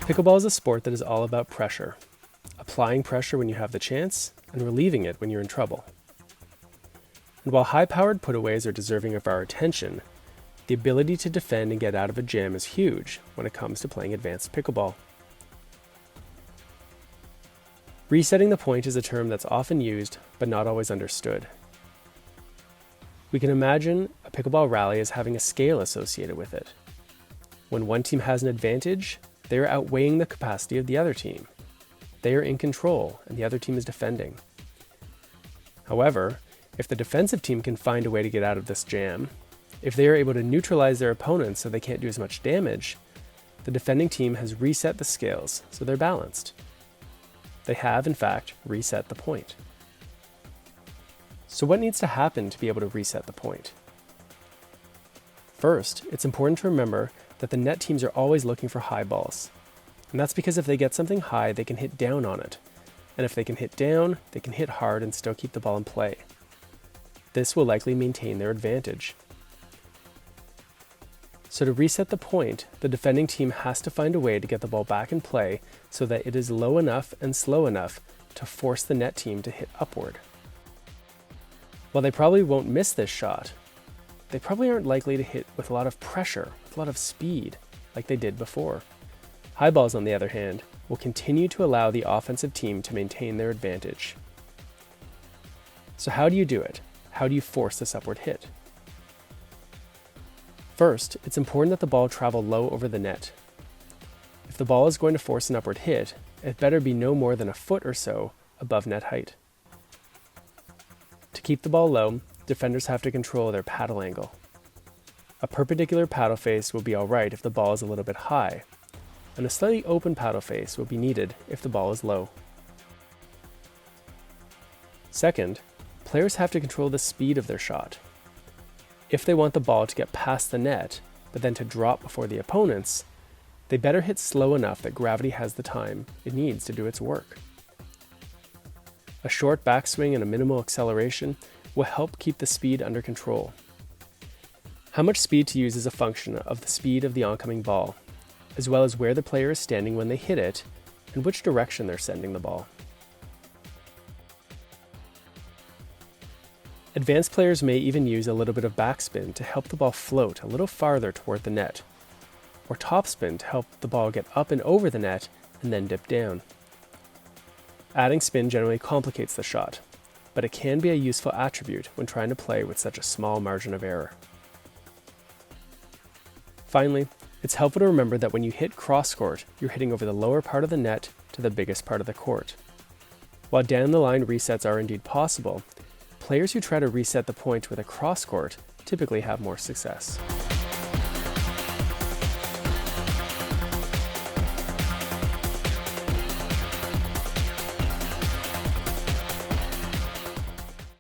Pickleball is a sport that is all about pressure. Applying pressure when you have the chance, and relieving it when you're in trouble. And while high-powered putaways are deserving of our attention, the ability to defend and get out of a jam is huge when it comes to playing advanced pickleball. Resetting the point is a term that's often used, but not always understood. We can imagine a pickleball rally as having a scale associated with it. When one team has an advantage, they are outweighing the capacity of the other team. They are in control, and the other team is defending. However, if the defensive team can find a way to get out of this jam, if they are able to neutralize their opponents so they can't do as much damage, the defending team has reset the scales so they're balanced. They have, in fact, reset the point. So what needs to happen to be able to reset the point? First, it's important to remember that the net teams are always looking for high balls. And that's because if they get something high, they can hit down on it. And if they can hit down, they can hit hard and still keep the ball in play. This will likely maintain their advantage. So to reset the point, the defending team has to find a way to get the ball back in play so that it is low enough and slow enough to force the net team to hit upward. While they probably won't miss this shot, they probably aren't likely to hit with a lot of pressure, with a lot of speed, like they did before. High balls, on the other hand, will continue to allow the offensive team to maintain their advantage. So how do you do it? How do you force this upward hit? First, it's important that the ball travel low over the net. If the ball is going to force an upward hit, it better be no more than a foot or so above net height. To keep the ball low, defenders have to control their paddle angle. A perpendicular paddle face will be alright if the ball is a little bit high, and a slightly open paddle face will be needed if the ball is low. Second, players have to control the speed of their shot. If they want the ball to get past the net, but then to drop before the opponents, they better hit slow enough that gravity has the time it needs to do its work. A short backswing and a minimal acceleration will help keep the speed under control. How much speed to use is a function of the speed of the oncoming ball, as well as where the player is standing when they hit it and which direction they're sending the ball. Advanced players may even use a little bit of backspin to help the ball float a little farther toward the net, or topspin to help the ball get up and over the net and then dip down. Adding spin generally complicates the shot, but it can be a useful attribute when trying to play with such a small margin of error. Finally, it's helpful to remember that when you hit cross-court, you're hitting over the lower part of the net to the biggest part of the court. While down-the-line resets are indeed possible, players who try to reset the point with a cross-court typically have more success.